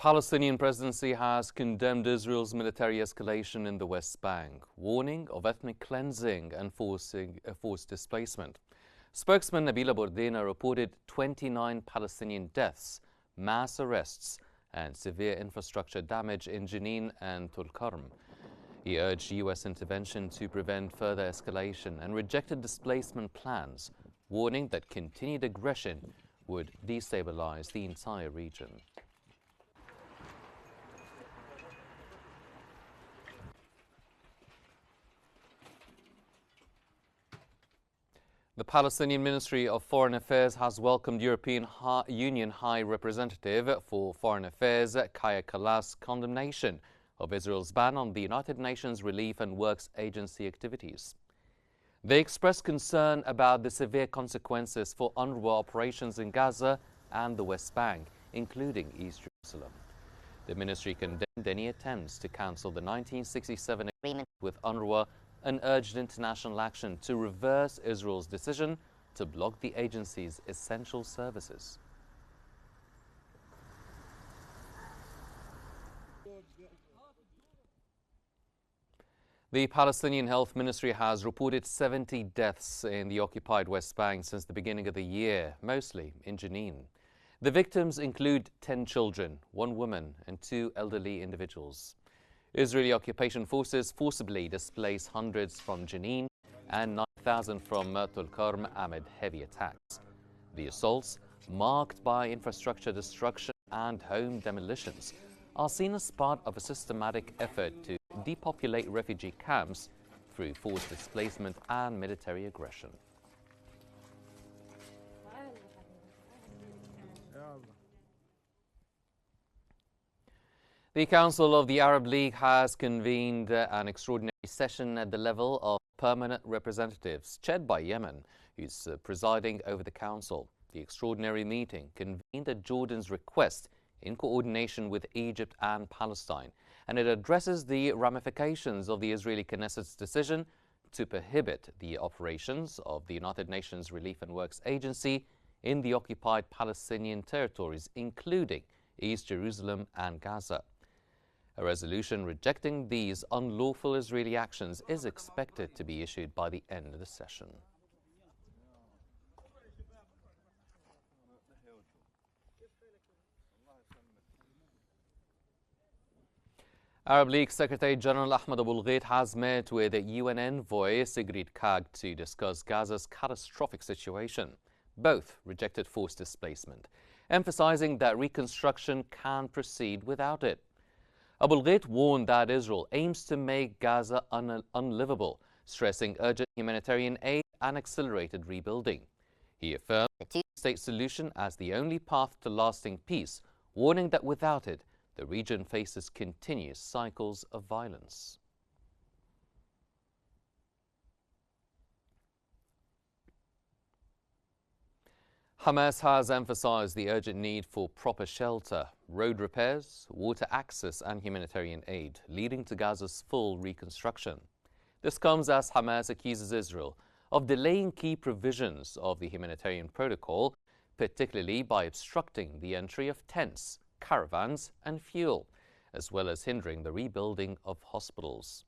The Palestinian presidency has condemned Israel's military escalation in the West Bank, warning of ethnic cleansing and forced displacement. Spokesman Nabila Bourdina reported 29 Palestinian deaths, mass arrests, and severe infrastructure damage in Jenin and Tulkarm. He urged U.S. intervention to prevent further escalation and rejected displacement plans, warning that continued aggression would destabilize the entire region. The Palestinian Ministry of Foreign Affairs has welcomed European Union High Representative for Foreign Affairs Kaja Kallas' condemnation of Israel's ban on the United Nations Relief and Works Agency activities. They expressed concern about the severe consequences for UNRWA operations in Gaza and the West Bank, including East Jerusalem. The ministry condemned any attempts to cancel the 1967 agreement with UNRWA and urged international action to reverse Israel's decision to block the agency's essential services. The Palestinian Health Ministry has reported 70 deaths in the occupied West Bank since the beginning of the year, mostly in Jenin. The victims include 10 children, 1 woman, and 2 elderly individuals. Israeli occupation forces forcibly displaced hundreds from Jenin and 9,000 from Tulkarm amid heavy attacks. The assaults, marked by infrastructure destruction and home demolitions, are seen as part of a systematic effort to depopulate refugee camps through forced displacement and military aggression. The Council of the Arab League has convened an extraordinary session at the level of permanent representatives, chaired by Yemen, who's presiding over the council. The extraordinary meeting convened at Jordan's request in coordination with Egypt and Palestine, and it addresses the ramifications of the Israeli Knesset's decision to prohibit the operations of the United Nations Relief and Works Agency in the occupied Palestinian territories, including East Jerusalem and Gaza. A resolution rejecting these unlawful Israeli actions is expected to be issued by the end of the session. Arab League Secretary General Ahmed Abul Ghait has met with UN envoy Sigrid Kaag to discuss Gaza's catastrophic situation. Both rejected forced displacement, emphasizing that reconstruction can proceed without it. Abul Ghait warned that Israel aims to make Gaza unlivable, stressing urgent humanitarian aid and accelerated rebuilding. He affirmed the two-state solution as the only path to lasting peace, warning that without it, the region faces continuous cycles of violence. Hamas has emphasized the urgent need for proper shelter, road repairs, water access and humanitarian aid, leading to Gaza's full reconstruction. This comes as Hamas accuses Israel of delaying key provisions of the humanitarian protocol, particularly by obstructing the entry of tents, caravans and fuel, as well as hindering the rebuilding of hospitals.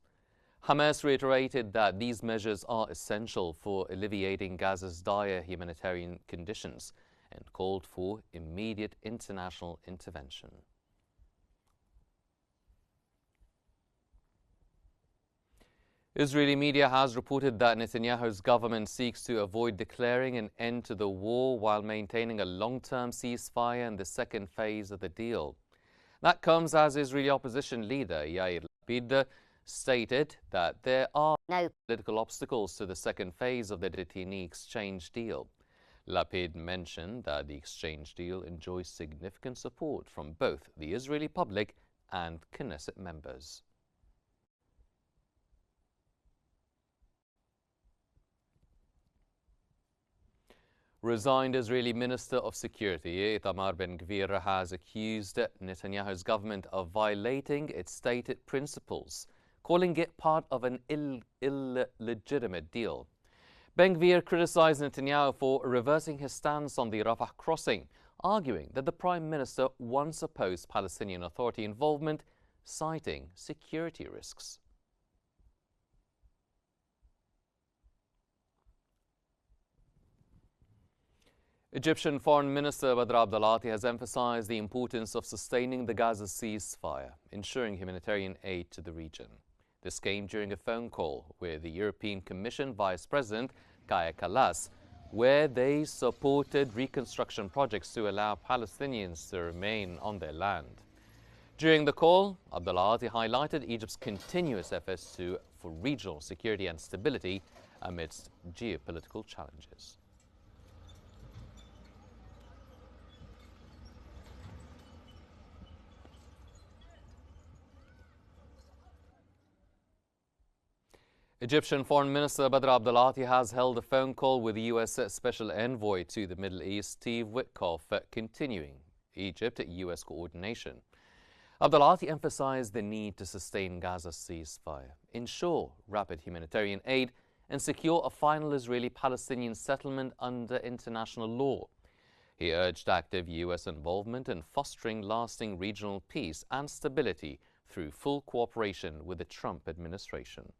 Hamas reiterated that these measures are essential for alleviating Gaza's dire humanitarian conditions and called for immediate international intervention. Israeli media has reported that Netanyahu's government seeks to avoid declaring an end to the war while maintaining a long-term ceasefire in the second phase of the deal. That comes as Israeli opposition leader Yair Lapid stated that there are no political obstacles to the second phase of the detainee exchange deal. Lapid mentioned that the exchange deal enjoys significant support from both the Israeli public and Knesset members. Resigned Israeli Minister of Security Itamar Ben-Gvir has accused Netanyahu's government of violating its stated principles, calling it part of an illegitimate deal. Ben-Gvir criticized Netanyahu for reversing his stance on the Rafah crossing arguing that the Prime Minister once opposed Palestinian Authority involvement, citing security risks. Egyptian Foreign Minister Badr Abdulati has emphasized the importance of sustaining the Gaza ceasefire, ensuring humanitarian aid to the region. This came during a phone call with the European Commission Vice President Kaja Kallas, where they supported reconstruction projects to allow Palestinians to remain on their land. During the call, Abdulati highlighted Egypt's continuous efforts for regional security and stability amidst geopolitical challenges. Egyptian Foreign Minister Badr Abdulati has held a phone call with the U.S. Special Envoy to the Middle East, Steve Witkoff, continuing Egypt-U.S. coordination. Abdulati emphasized the need to sustain Gaza's ceasefire, ensure rapid humanitarian aid, and secure a final Israeli-Palestinian settlement under international law. He urged active U.S. involvement in fostering lasting regional peace and stability through full cooperation with the Trump administration.